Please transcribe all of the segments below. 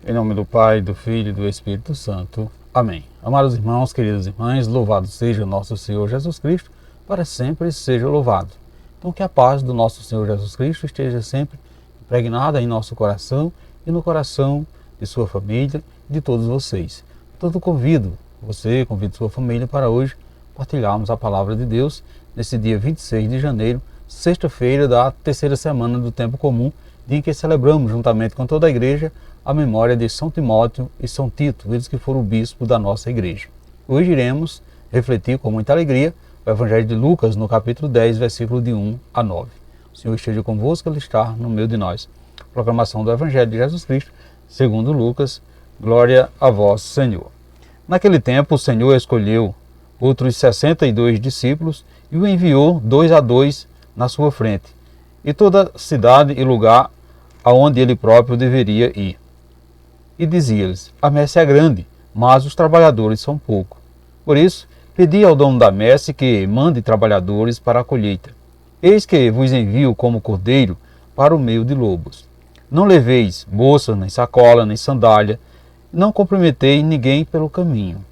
Em nome do Pai, do Filho e do Espírito Santo. Amém. Amados irmãos, queridas irmãs, louvado seja nosso Senhor Jesus Cristo, para sempre seja louvado. Então que a paz do nosso Senhor Jesus Cristo esteja sempre impregnada em nosso coração e no coração de sua família e de todos vocês. Portanto, convido sua família para hoje partilharmos a palavra de Deus nesse dia 26 de janeiro, sexta-feira da terceira semana do tempo comum, dia em que celebramos juntamente com toda a igreja a memória de São Timóteo e São Tito, eles que foram bispos da nossa igreja. Hoje iremos refletir com muita alegria o Evangelho de Lucas, no capítulo 10, versículo de 1 a 9. O Senhor esteja convosco, Ele está no meio de nós. Proclamação do Evangelho de Jesus Cristo, segundo Lucas. Glória a vós, Senhor. Naquele tempo, o Senhor escolheu outros 62 discípulos e o enviou 2 a 2 na sua frente, e toda cidade e lugar aonde ele próprio deveria ir. E dizia-lhes: a messe é grande, mas os trabalhadores são poucos. Por isso, pedi ao dono da messe que mande trabalhadores para a colheita. Eis que vos envio como cordeiro para o meio de lobos. Não leveis bolsa, nem sacola, nem sandália, não cumprimentei ninguém pelo caminho.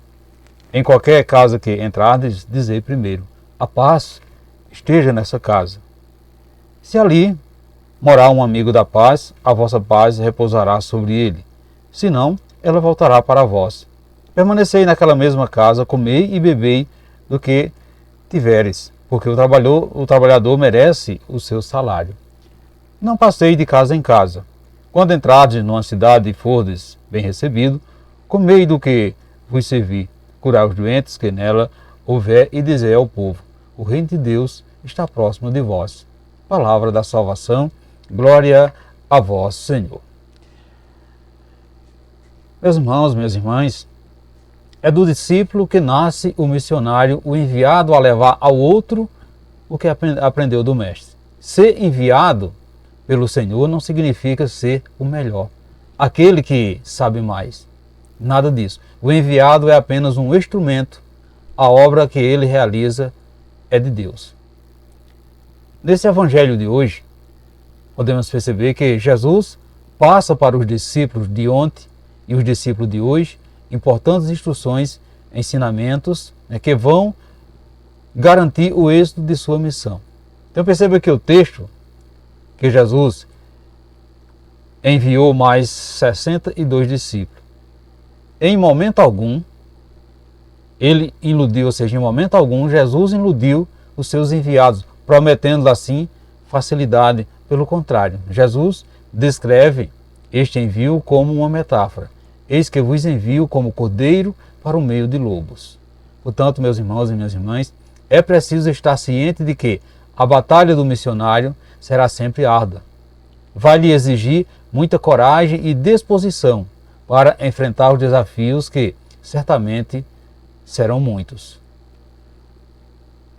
Em qualquer casa que entrardes, dizei primeiro: a paz esteja nessa casa. Se ali morar um amigo da paz, a vossa paz repousará sobre ele. Senão, ela voltará para vós. Permanecei naquela mesma casa, comei e bebei do que tiveres, porque o trabalhador merece o seu salário. Não passei de casa em casa. Quando entrardes numa cidade e fordes bem recebido, comei do que vos servi, curai os doentes que nela houver e dizei ao povo: o reino de Deus está próximo de vós. Palavra da salvação, glória a vós, Senhor. Meus irmãos, minhas irmãs, é do discípulo que nasce o missionário, o enviado a levar ao outro o que aprendeu do Mestre. Ser enviado pelo Senhor não significa ser o melhor, aquele que sabe mais. Nada disso. O enviado é apenas um instrumento, a obra que ele realiza é de Deus. Nesse evangelho de hoje, podemos perceber que Jesus passa para os discípulos de ontem e os discípulos de hoje importantes instruções, ensinamentos, que vão garantir o êxito de sua missão. Então perceba que o texto que Jesus enviou mais 62 discípulos, em momento algum, ele iludiu, ou seja, em momento algum, Jesus iludiu os seus enviados, prometendo assim facilidade. Pelo contrário, Jesus descreve este envio como uma metáfora. Eis que vos envio como cordeiro para o meio de lobos. Portanto, meus irmãos e minhas irmãs, é preciso estar ciente de que a batalha do missionário será sempre árdua. Vai lhe exigir muita coragem e disposição para enfrentar os desafios que certamente serão muitos.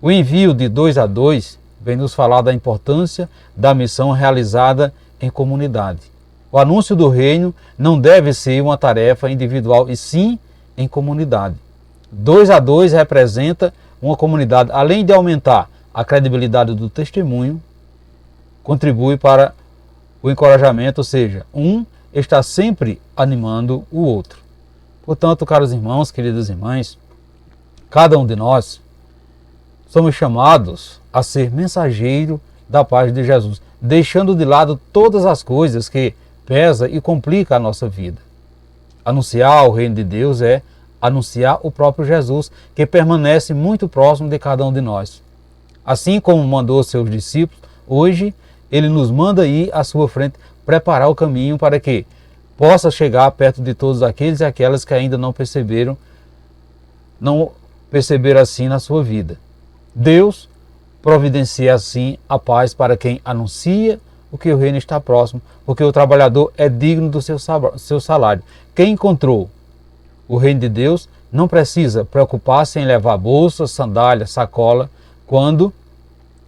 O envio de 2 a 2 vem nos falar da importância da missão realizada em comunidade. O anúncio do reino não deve ser uma tarefa individual, e sim em comunidade. 2 a 2 representa uma comunidade, além de aumentar a credibilidade do testemunho, contribui para o encorajamento, ou seja, um está sempre animando o outro. Portanto, caros irmãos, queridas irmãs, cada um de nós somos chamados a ser mensageiro da paz de Jesus, deixando de lado todas as coisas que pesa e complica a nossa vida. Anunciar o reino de Deus é anunciar o próprio Jesus, que permanece muito próximo de cada um de nós. Assim como mandou seus discípulos, hoje ele nos manda ir à sua frente, preparar o caminho para que possa chegar perto de todos aqueles e aquelas que ainda não perceberam assim na sua vida. Deus providencia assim a paz para quem anuncia o que o reino está próximo, porque o trabalhador é digno do seu salário. Quem encontrou o reino de Deus não precisa preocupar-se em levar bolsa, sandália, sacola, quando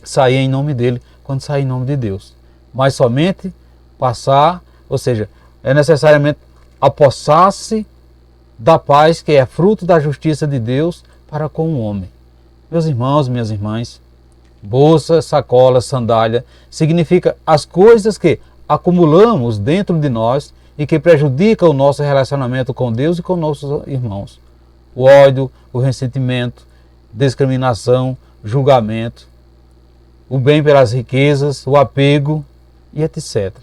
sair em nome dele, quando sair em nome de Deus. Mas somente passar, ou seja, é necessariamente apossar-se da paz que é fruto da justiça de Deus para com o homem. Meus irmãos, minhas irmãs, bolsa, sacola, sandália significa as coisas que acumulamos dentro de nós e que prejudica o nosso relacionamento com Deus e com nossos irmãos. O ódio, o ressentimento, discriminação, julgamento, o bem pelas riquezas, o apego e etc.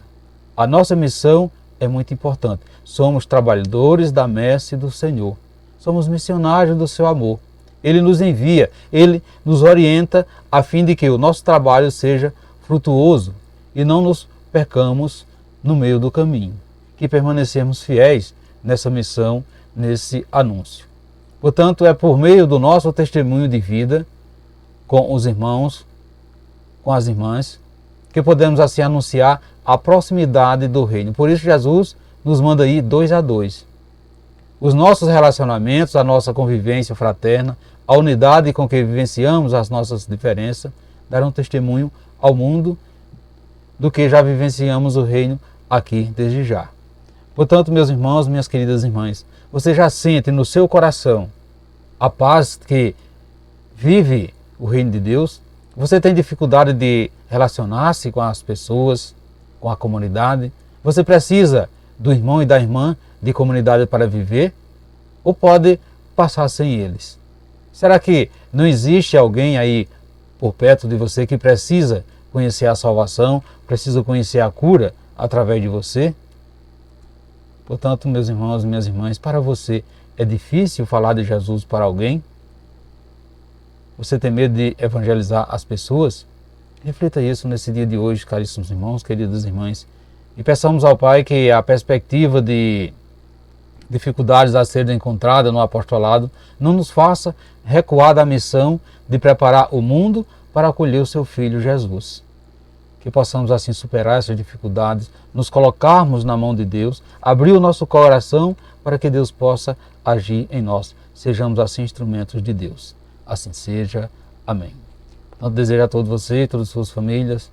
A nossa missão é muito importante. Somos trabalhadores da messe do Senhor. Somos missionários do seu amor. Ele nos envia, Ele nos orienta a fim de que o nosso trabalho seja frutuoso e não nos percamos no meio do caminho. Que permanecemos fiéis nessa missão, nesse anúncio. Portanto, é por meio do nosso testemunho de vida com os irmãos, com as irmãs, que podemos assim anunciar a proximidade do reino. Por isso Jesus nos manda ir 2 a 2. Os nossos relacionamentos, a nossa convivência fraterna, a unidade com que vivenciamos as nossas diferenças, darão testemunho ao mundo do que já vivenciamos o reino aqui desde já. Portanto, meus irmãos, minhas queridas irmãs, você já sente no seu coração a paz que vive o reino de Deus? Você tem dificuldade de relacionar-se com as pessoas, com a comunidade? Você precisa do irmão e da irmã de comunidade para viver? Ou pode passar sem eles? Será que não existe alguém aí por perto de você que precisa conhecer a salvação, precisa conhecer a cura através de você? Portanto, meus irmãos e minhas irmãs, para você é difícil falar de Jesus para alguém? Você tem medo de evangelizar as pessoas? Reflita isso nesse dia de hoje, caríssimos irmãos, queridas irmãs. E peçamos ao Pai que a perspectiva de dificuldades a serem encontradas no apostolado não nos faça recuar da missão de preparar o mundo para acolher o seu Filho Jesus. Que possamos assim superar essas dificuldades, nos colocarmos na mão de Deus, abrir o nosso coração para que Deus possa agir em nós. Sejamos assim instrumentos de Deus. Assim seja. Amém. Então, desejo a todos vocês e todas as suas famílias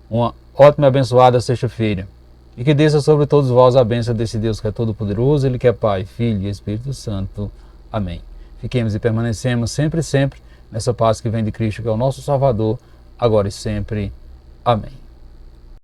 uma ótima e abençoada sexta-feira. E que desça sobre todos vós a bênção desse Deus que é todo-poderoso, Ele que é Pai, Filho e Espírito Santo. Amém. Fiquemos e permanecemos sempre nessa paz que vem de Cristo, que é o nosso Salvador, agora e sempre. Amém.